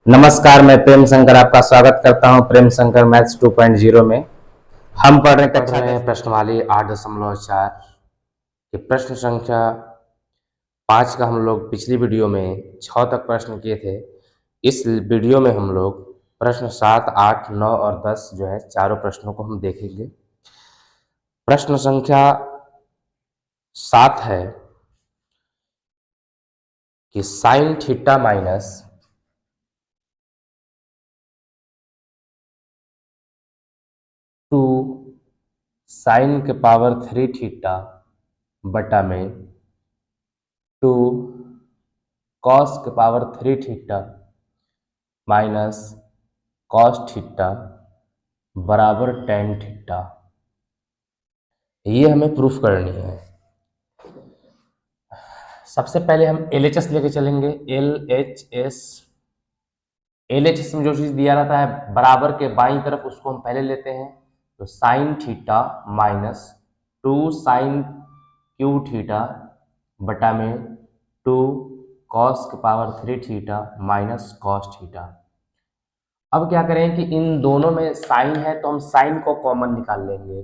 नमस्कार, मैं प्रेम शंकर आपका स्वागत करता हूं प्रेम शंकर मैथ्स 2.0 में। हम पढ़ रहे कक्षा में प्रश्नवाली 8.4 के प्रश्न संख्या 5 का हम लोग पिछली वीडियो में 6 तक प्रश्न किए थे। इस वीडियो में हम लोग प्रश्न 7, 8, 9 और 10 जो है चारों प्रश्नों को हम देखेंगे। प्रश्न संख्या 7 है कि साइन थीटा माइनस 2 साइन के पावर 3 थीटा बटा में 2 कॉस के power 3 theta minus cos theta बराबर tan थीटा, ये हमें प्रूफ करनी है। सबसे पहले हम LHS लेके चलेंगे। LHS में जो चीज दिया रहता है बराबर के बाईं तरफ उसको हम पहले लेते हैं। तो sine theta minus 2 sine cube theta बटा में 2 कॉस के power 3 theta minus cos theta. अब क्या करें कि इन दोनों में साइन है तो हम साइन को कॉमन निकाल लेंगे।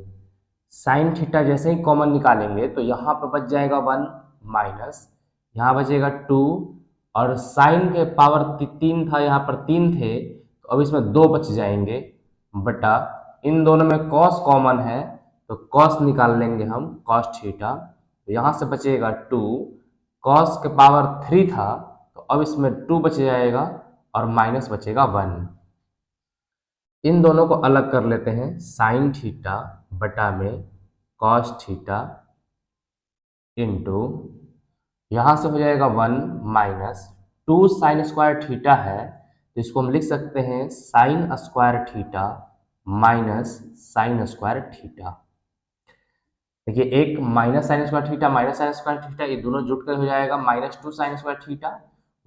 साइन थीटा जैसे ही कॉमन निकालेंगे तो यहाँ पर बच जाएगा 1 माइनस यहाँ बचेगा 2 और साइन के पावर 3 था, यहाँ पर 3 थे तो अब इसमें 2 बच जाएंगे बटा इन दोनों में कॉस कॉमन है तो कॉस निकाल लेंगे हम कॉस थीटा। तो यहाँ से बचेगा 2, कॉस के पावर 3 था तो अब इसमें 2 बच जाएगा और माइनस बचेगा 1। इन दोनों को अलग कर लेते हैं। साइन थीटा बटा में कॉस थीटा इंटू यहाँ से हो जाएगा 1 माइनस 2 साइन स्क्वायर थीटा है तो इसको हम लिख सकते हैं sign square theta minus sine square theta. देखिए एक minus sine square theta minus sine square theta ये दोनों जुटकर हो जाएगा माइनस 2 साइन स्क्वायर थीटा।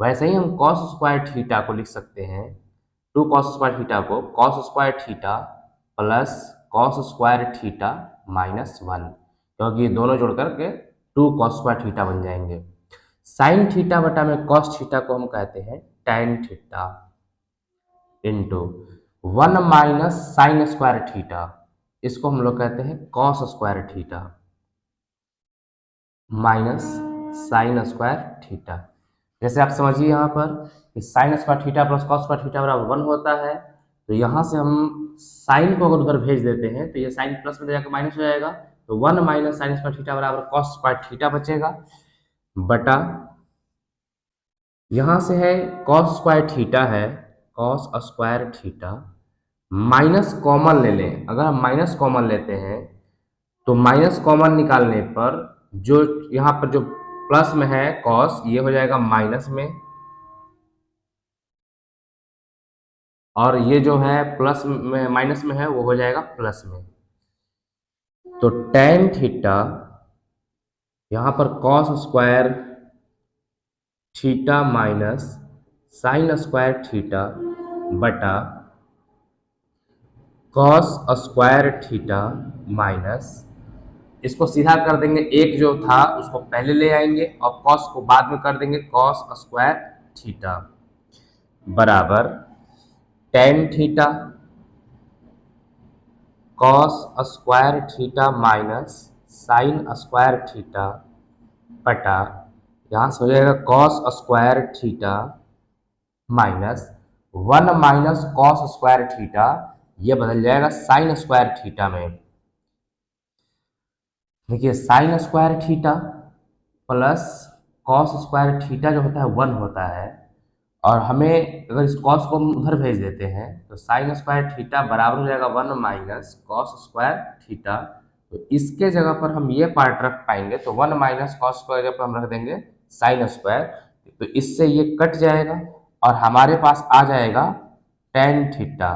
वैसे ही हम कॉस स्क्वायर थीटा को लिख सकते हैं 2 कॉस स्क्वायर थीटा को cos square theta plus cos square theta minus 1, क्योंकि ये दोनों जोड़ करके 2 कॉस स्क्वायर थीटा बन जाएंगे। साइन थीटा बटा में कॉस थीटा को हम कहते हैं tan theta into 1 minus sine square theta, इसको हम लोग कहते हैं cos square theta minus sine square theta. जैसे आप समझिए यहाँ पर कि sign square theta plus cos square theta बराबर 1 होता है तो यहाँ से हम साइन को अगर उधर भेज देते हैं तो ये साइन प्लस में जाकर माइनस हो जाएगा तो 1 माइनस साइन स्क्वायर थीटा बराबर कॉस स्क्वायर थीटा बचेगा बटा यहाँ से है कॉस स्क्वायर थीटा है cos square theta minus common ले लें। अगर हम माइनस कॉमन लेते हैं तो माइनस कॉमन निकालने पर जो यहाँ पर जो प्लस में है कॉस ये हो जाएगा माइनस में और ये जो है प्लस में माइनस में है वो हो जाएगा प्लस में। तो tan थीटा यहाँ पर cos square theta minus sine square theta बटा कॉस स्क्वायर थीटा माइनस, इसको सीधा कर देंगे, एक जो था उसको पहले ले आएंगे और कॉस को बाद में कर देंगे कॉस स्क्वायर थीटा बराबर tan theta cos square theta minus sine square theta बटा यहाँ से हो जाएगा cos square theta minus 1 minus cos square theta, ये बदल जाएगा साइन स्क्वायर थीटा में। देखिए sign square theta plus cos square theta जो होता है 1 होता है और हमें अगर इस कॉस को हम उधर भेज देते हैं तो साइन स्क्वायर थीटा बराबर हो जाएगा 1 माइनस कॉस स्क्वायर थीटा। तो इसके जगह पर हम ये पार्ट रख पाएंगे तो 1 माइनस कॉस स्क्वायर जगह पर हम रख देंगे साइन स्क्वायर, तो इससे ये कट जाएगा और हमारे पास आ जाएगा tan थीटा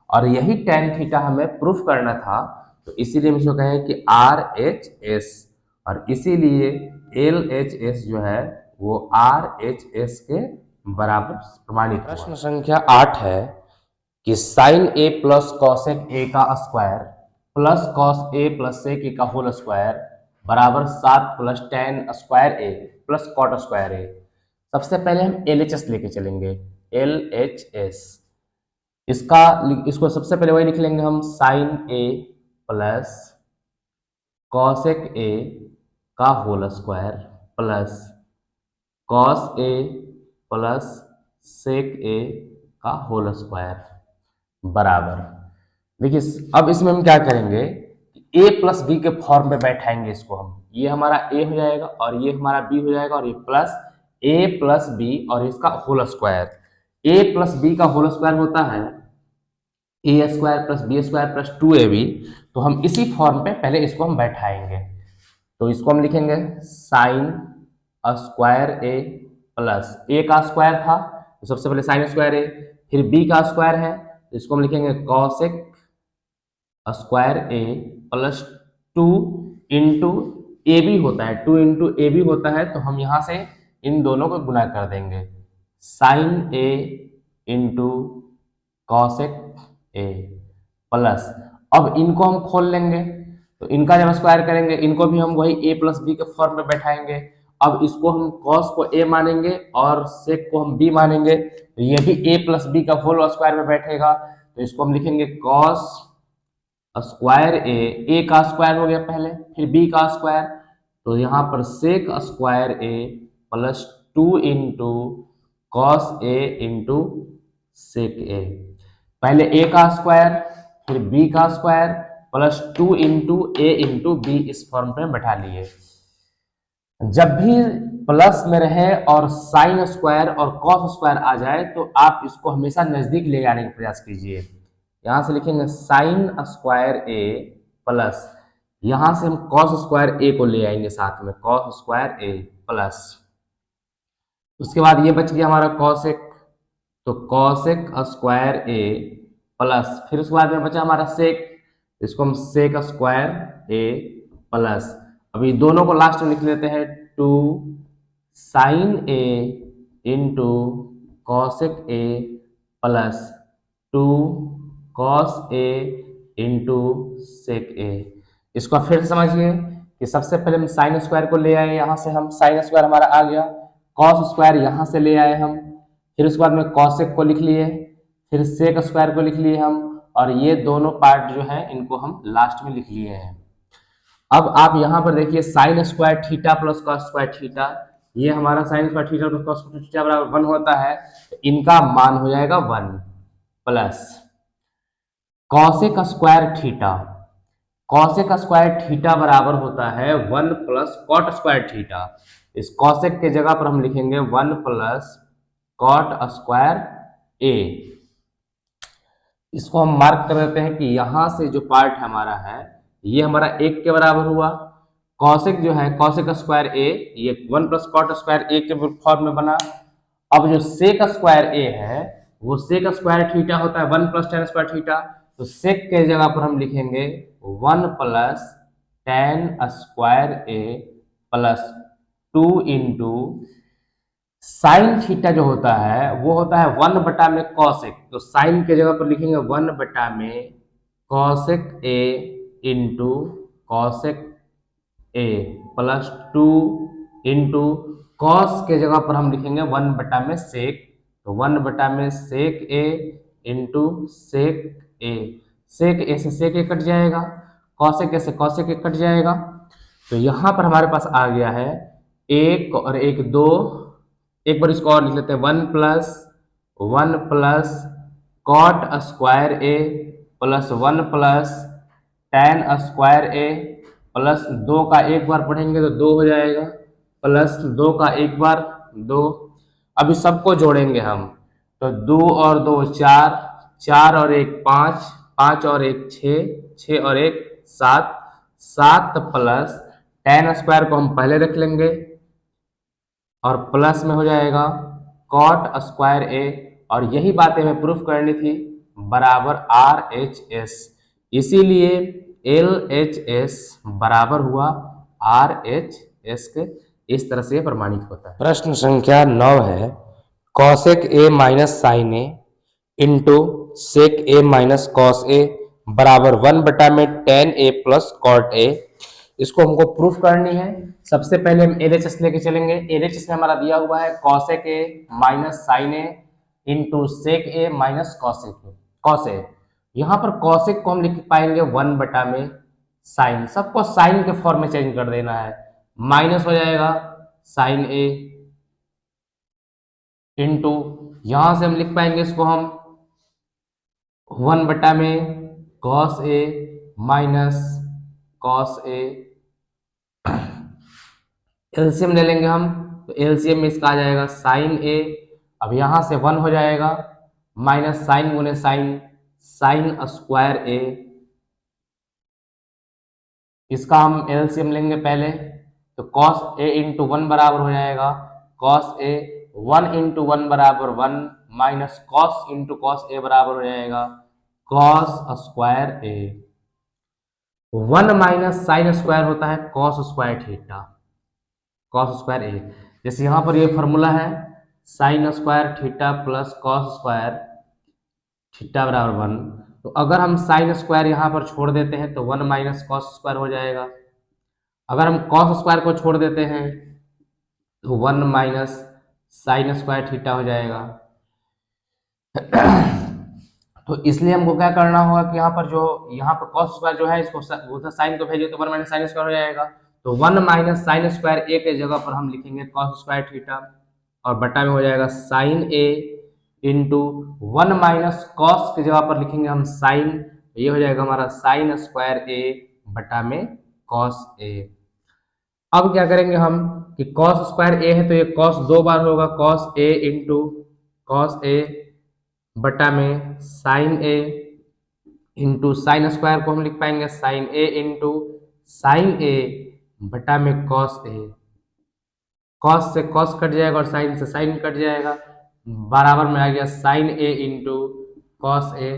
और यही tan थीटा हमें प्रूफ करना था तो इसीलिए हम इसको कहें कि RHS और इसीलिए LHS जो है वो RHS के बराबर प्रमाणित। प्रश्न संख्या 8 है कि sine A plus cosec A का square plus cos A plus sec A का होल स्क्वायर बराबर 7 plus tan square A plus cot square A। सबसे पहले हम LHS लेके चलेंगे। LHS। इसको सबसे पहले वही लिख लेंगे हम, sine A plus cosec A का whole square plus cos A plus sec A का होल स्क्वायर बराबर। देखिए अब इसमें हम क्या करेंगे, a प्लस बी के फॉर्म में बैठाएंगे इसको हम। ये हमारा a हो जाएगा और ये हमारा b हो जाएगा और ये प्लस a प्लस बी और इसका whole square. a plus B का होल स्क्वायर होता है a square plus B square plus 2ab। तो हम इसी फॉर्म पे पहले इसको हम बैठाएंगे। तो इसको हम लिखेंगे साइन स्क्वायर ए प्लस ए का स्क्वायर था तो सबसे पहले साइन स्क्वायर ए, फिर b का स्क्वायर है तो इसको हम लिखेंगे cosec square A plus 2 into A B होता है, 2 इंटू ए बी होता है तो हम यहां से इन दोनों को गुना कर देंगे, sine A into cosec A plus. अब इनको हम खोल लेंगे तो इनका जब स्क्वायर करेंगे इनको भी हम वही a प्लस बी के फॉर्म में बैठाएंगे। अब इसको हम कॉस को a मानेंगे और सेक को हम b मानेंगे तो ये भी a प्लस बी का होल स्क्वायर में बैठेगा। तो इसको हम लिखेंगे कॉस स्क्वायर ए का स्क्वायर हो गया पहले, फिर b का स्क्वायर, तो यहाँ पर sec square A plus 2 into cos A into sec ए। पहले a का स्क्वायर फिर b का स्क्वायर प्लस 2 इंटू ए इंटू बी, इस फॉर्म पे बैठा लिए। जब भी प्लस में रहे और साइन स्क्वायर और कॉस स्क्वायर आ जाए तो आप इसको हमेशा नजदीक ले आने का प्रयास कीजिए। यहां से लिखेंगे साइन स्क्वायर ए प्लस, यहां से हम कॉस स्क्वायर ए को ले आएंगे साथ में, कॉस स्क्वायर ए प्लस। उसके बाद ये बच गया हमारा कॉसेक, तो कॉसेक स्क्वायर ए प्लस, फिर उसके बाद में बचा हमारा सेक, इसको हम सेक स्क्वायर ए प्लस। अभी दोनों को लास्ट में लिख लेते हैं, 2 sine A into cosec A plus 2 cos A into sec A. इसको फिर से समझिए कि सबसे पहले हम साइन स्क्वायर को ले आए, यहाँ से हम साइन स्क्वायर हमारा आ गया, कॉस स्क्वायर यहाँ से ले आए हम, फिर उसके बाद में कॉसेक को लिख लिए, फिर सेक स्क्वायर को लिख लिए हम, और ये दोनों पार्ट जो है इनको हम लास्ट में लिख लिए हैं। अब आप यहाँ पर देखिए sign square theta plus cos square theta, ये हमारा sign square theta plus cos square theta बराबर 1 होता है, तो इनका मान हो जाएगा 1 plus cosec square theta, cosec square theta बराबर होता है 1 प्लस कॉट स्क्वायर थीटा। इस कॉसेक के जगह पर हम लिखेंगे 1 प्लस कॉट स्क्वायर ए। इसको हम मार्क कर देते हैं कि यहां से जो पार्ट हमारा है ये हमारा 1 के बराबर हुआ। कॉसेक जो है कॉसेक स्क्वायर ए, ये 1 प्लस कॉट स्क्वायर ए के फॉर्म में बना। अब जो सेक स्क्वायर ए है वो सेक स्क्वायर थीटा होता है 1 प्लस टेन स्क्वायर थीटा, तो सेक के जगह पर हम लिखेंगे 1 plus ten square A plus 2 into sine theta जो होता है वो होता है 1 बटा में कॉसेक, तो साइन के जगह पर लिखेंगे 1 बटा में cosec A into cosec A plus 2 into cos के जगह पर हम लिखेंगे 1 बटा में सेक, तो 1 बटा में सेक ए इंटू सेक ए। सेक ए से सेक ए कट जाएगा, कॉसेक ए से कॉसेक ए कट जाएगा, तो यहाँ पर हमारे पास आ गया है 1 और 1 2। एक बार इसको और लिख लेते हैं, 1 plus cot square A plus 1 plus ten square A plus 2 का एक बार पढ़ेंगे तो 2 हो जाएगा, प्लस 2 का एक बार 2। अभी सबको जोड़ेंगे हम, तो 2 और 2 4, 4 और 1 5, 5 और 1 6, 6 और 1 7, 7 प्लस टेन स्क्वायर को हम पहले रख लेंगे और प्लस में हो जाएगा कॉट स्क्वायर ए, और यही बातें हमें प्रूफ करनी थी, बराबर RHS। इसीलिए LHS बराबर हुआ RHS के, इस तरह से प्रमाणित होता है। प्रश्न संख्या 9 है, cosec A minus sine A into sec A minus cos A बराबर 1 बटा में tan A plus cot A. इसको हमको प्रूफ करनी है। सबसे पहले हम LHS लेके चलेंगे। LHS में हमारा दिया हुआ है cosec A minus sine A into sec A minus cos A. यहाँ पर कॉसेक को हम लिख पाएंगे 1 बटा में साइन, सबको साइन के फॉर्म में चेंज कर देना है, माइनस हो जाएगा साइन ए इंटू, यहां से हम लिख पाएंगे इसको हम 1 बटा में cos A minus cos A. LCM ले लेंगे हम, तो एलसीएम में इसका आ जाएगा साइन ए, अब यहां से 1 हो जाएगा माइनस साइन गुने साइन, साइन स्क्वायर ए, इसका हम एलसीएम लेंगे पहले, तो कॉस ए इंटू 1 बराबर हो जाएगा कॉस ए, 1 इंटू 1 बराबर 1 minus cos into cos A बराबर हो जाएगा cos square A. 1 minus sine square होता है cos square theta, cos square A. जैसे यहाँ पर ये फॉर्मूला है sine square theta plus cos square theta बराबर 1, तो अगर हम साइन स्क्वायर यहाँ पर छोड़ देते हैं तो 1 माइनस कॉस स्क्वायर हो जाएगा, अगर हम कॉस स्क्वायर को छोड़ देते हैं तो 1 माइनस साइन स्क्वायर थीटा हो जाएगा। तो इसलिए हमको क्या करना होगा कि यहाँ पर जो यहाँ पर कॉस स्क्वायर जो है इसको साइन को भेजिए तो 1 माइनस साइन स्क्वायर हो जाएगा, तो 1 माइनस साइन स्क्वायर ए के जगह पर हम लिखेंगे कॉस स्क्वायर थीटा और बटा में हो जाएगा sign A into 1 minus cos की जगह पर लिखेंगे हम साइन, ये हो जाएगा हमारा साइन स्क्वायर ए बटा में कॉस ए। अब क्या करेंगे हम कि कॉस स्क्वायर ए है तो ये कॉस 2 बार होगा, कॉस ए इंटू कॉस ए बटा में sign A into sine square को हम लिख पाएंगे साइन ए इंटू साइन ए बटा में कॉस ए, कॉस से कॉस कट जाएगा और साइन से साइन कट जाएगा, बराबर में आ गया साइन ए इंटू कॉस ए।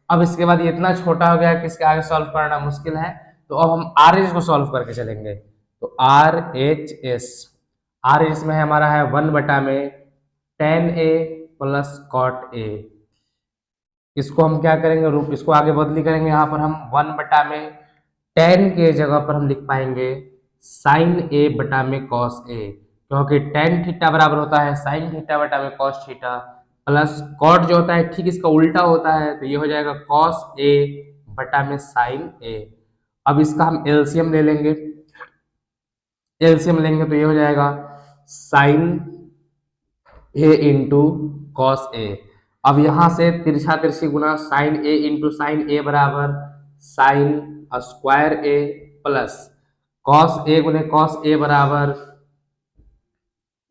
अब इसके बाद ये इतना छोटा हो गया कि इसके आगे सॉल्व करना मुश्किल है, तो अब हम आर एच को सॉल्व करके चलेंगे। तो आर एच एस में है हमारा है 1 बटा में tan A plus cot A, इसको हम क्या करेंगे रूप इसको आगे बदली करेंगे, यहाँ पर हम 1 बटा में टेन के जगह पर हम लिख पाएंगे साइन ए बटा में कॉस ए, क्योंकि टेन थीटा बराबर होता है साइन थीटा बटा में कॉस थीटा, प्लस कॉट जो होता है ठीक इसका उल्टा होता है, तो ये हो जाएगा कॉस ए बटा में साइन ए। अब इसका हम एलसीएम ले लेंगे, एलसीएम लेंगे तो ये हो जाएगा साइन ए इंटू कॉस ए। अब यहां से तिरछा तिरछी गुना साइन ए इंटू साइन ए बराबर sine square A plus cos ए गुने कॉस ए बराबर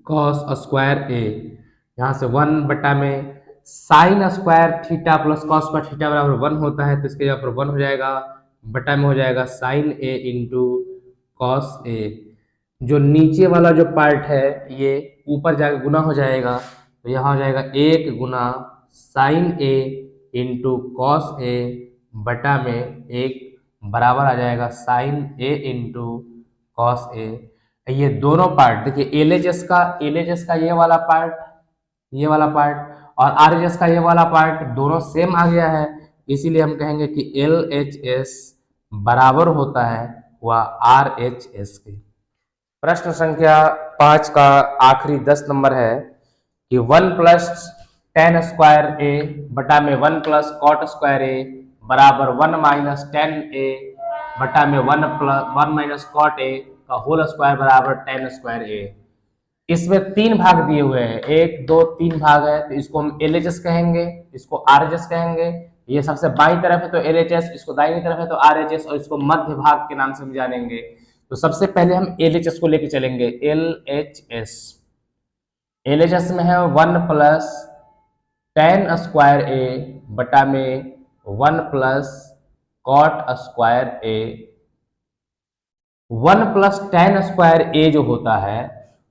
कॉस स्क्वायर ए। यहाँ से 1 बटा में sign square theta plus cos square theta बराबर 1 होता है, तो इसके जगह पर 1 हो जाएगा, बटा में हो जाएगा साइन ए इंटू कॉस ए। जो नीचे वाला जो पार्ट है ये ऊपर जाकर गुना हो जाएगा, तो यहाँ हो जाएगा 1 गुना साइन ए इंटू कॉस ए बटा में 1 बराबर आ जाएगा साइन ए इंटू कॉस ए। ये दोनों पार्ट देखिए एलएचएस का ये वाला पार्ट और आरएचएस का ये वाला पार्ट दोनों सेम आ गया है, इसीलिए हम कहेंगे कि एलएचएस बराबर होता है वह आरएचएस के। प्रश्न संख्या 5 का आखिरी 10 नंबर है कि 1 प्लस टेन स्क्वायर ए बटा में 1 प्लस कॉट स्क्वायर ए बराबर 1 माइनस टेन ए बटा में 1 माइनस कॉट ए का होल स्क्वायर बराबर टेन स्क्वायर ए। इसमें 3 भाग दिए हुए हैं, 1 2 3 भाग है, तो इसको हम एलएचएस कहेंगे, इसको आरएचएस कहेंगे। ये सबसे बाईं तरफ है तो एलएचएस, इसको दाहिनी तरफ है तो आरएचएस, और इसको मध्य भाग के नाम से हम जानेंगे। तो सबसे पहले हम एलएचएस को लेके चलेंगे। एलएचएस में है 1 प्लस टेन स्क्वायर ए बटा में 1 plus cot square A. 1 plus ten square ए जो होता है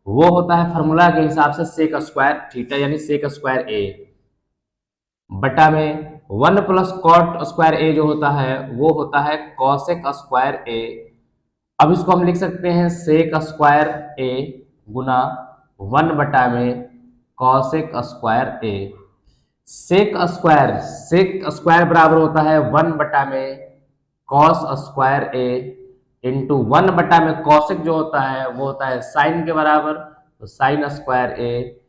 वो होता है फॉर्मूला के हिसाब से सेक स्क्वायर थीटा यानी सेक स्क्वायर ए, बटा में 1 प्लस कॉट स्क्वायर ए जो होता है वो होता है कॉसेक स्क्वायर ए। अब इसको हम लिख सकते हैं सेक स्क्वायर ए गुना 1 बटा में कॉसेक स्क्वायर ए। सेक स्क्वायर बराबर होता है 1 बटा में कॉस स्क्वायर ए इंटू 1 बटा में कॉसेक जो होता है वो होता है साइन के बराबर, तो साइन स्क्वायर ए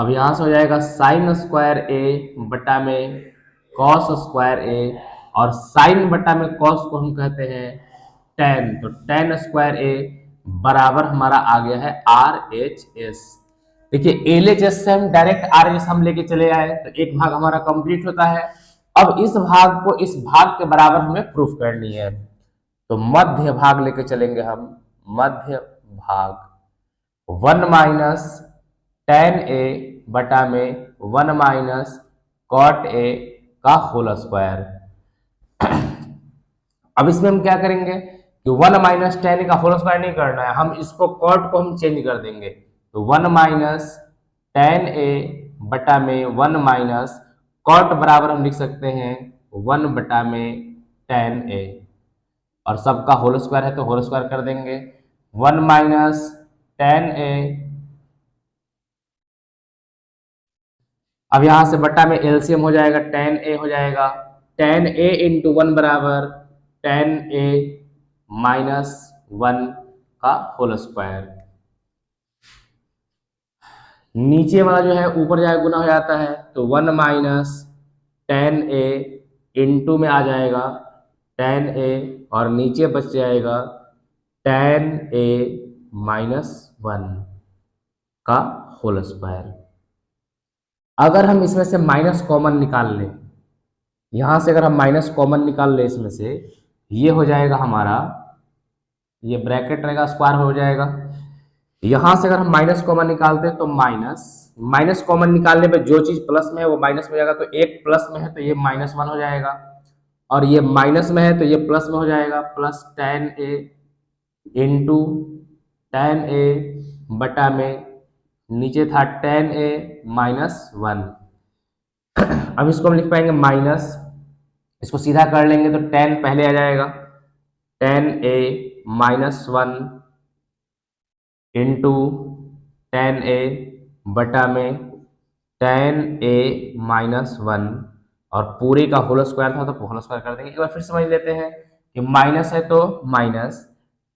अब यहां से हो जाएगा साइन स्क्वायर ए बटा में कॉस स्क्वायर ए, और साइन बटा में कॉस को हम कहते हैं टेन, तो टेन स्क्वायर ए बराबर हमारा आ गया है आर एच एस। देखिए एल एच एस से हम डायरेक्ट आर एच एस हम लेके चले आए, तो एक भाग हमारा कंप्लीट होता है। अब इस भाग को इस भाग के बराबर हमें प्रूफ करनी है, तो मध्य भाग लेके चलेंगे हम। मध्य भाग 1 माइनस टेन ए बटा में 1 माइनस कॉट ए का होल स्क्वायर। अब इसमें हम क्या करेंगे कि 1 माइनस टेन का होल स्क्वायर नहीं करना है, हम इसको कॉट को हम चेंज कर देंगे, तो 1 माइनस टेन ए बटा में 1 माइनस कॉट बराबर हम लिख सकते हैं 1 बटा में टेन ए, और सबका होल स्क्वायर है तो होल स्क्वायर कर देंगे। 1 माइनस टेन ए, अब यहां से बटा में एलसीएम हो जाएगा, टेन ए हो जाएगा, टेन ए इंटू 1 बराबर टेन ए माइनस 1 का होल स्क्वायर। नीचे वाला जो है ऊपर जाएगा गुना हो जाता है, तो 1 माइनस टेन ए इंटू में आ जाएगा टेन ए, और नीचे बच जाएगा टेन ए माइनस 1 का होल स्क्वायर। अगर हम इसमें से माइनस कॉमन निकाल लें, यहां से अगर हम माइनस कॉमन निकाल लें इसमें से, ये हो जाएगा हमारा, ये ब्रैकेट रहेगा स्क्वायर हो जाएगा। यहां से अगर हम माइनस कॉमन निकालते हैं तो माइनस कॉमन निकालने पे जो चीज प्लस में है वो माइनस में हो जाएगा, तो एक प्लस में है तो ये माइनस 1 हो जाएगा, और ये माइनस में है तो ये प्लस में हो जाएगा, प्लस टेन ए इंटू टेन ए बटा में नीचे था टेन ए माइनस 1। अब इसको हम लिख पाएंगे माइनस, इसको सीधा कर लेंगे तो टेन पहले आ जाएगा, टेन ए माइनस 1 इंटू टेन ए बटा में टेन ए माइनस 1, और पूरे का होल स्क्वायर था तो होल स्क्वायर कर देंगे। एक बार फिर समझ लेते हैं कि माइनस है तो माइनस,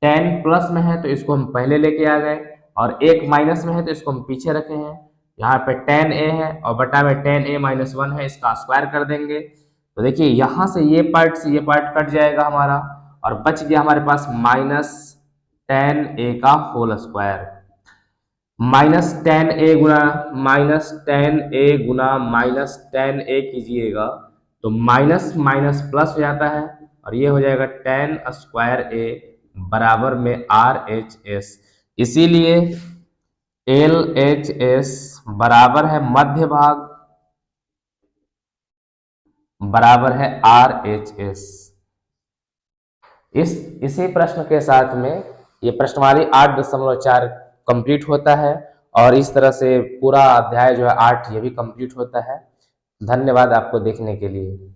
टेन प्लस में है तो इसको हम पहले लेके आ गए, और एक माइनस में है तो इसको हम पीछे रखे हैं। यहाँ पे टेन ए है और बटा में टेन ए माइनस 1 है, इसका स्क्वायर कर देंगे, तो देखिए यहाँ से ये पार्ट कट जाएगा हमारा, और बच गया हमारे पास माइनस टेन ए का होल स्क्वायर। माइनस टेन ए गुना माइनस टेन ए गुना माइनस टेन ए कीजिएगा तो माइनस माइनस प्लस हो जाता है, और ये हो जाएगा टेन स्क्वायर ए बराबर में आर एच एस। इसीलिए एल एच एस बराबर है मध्य भाग बराबर है आर एच एस। इसी प्रश्न के साथ में ये प्रश्नवाली 8.4 कंप्लीट होता है, और इस तरह से पूरा अध्याय जो है 8 ये भी कंप्लीट होता है। धन्यवाद आपको देखने के लिए।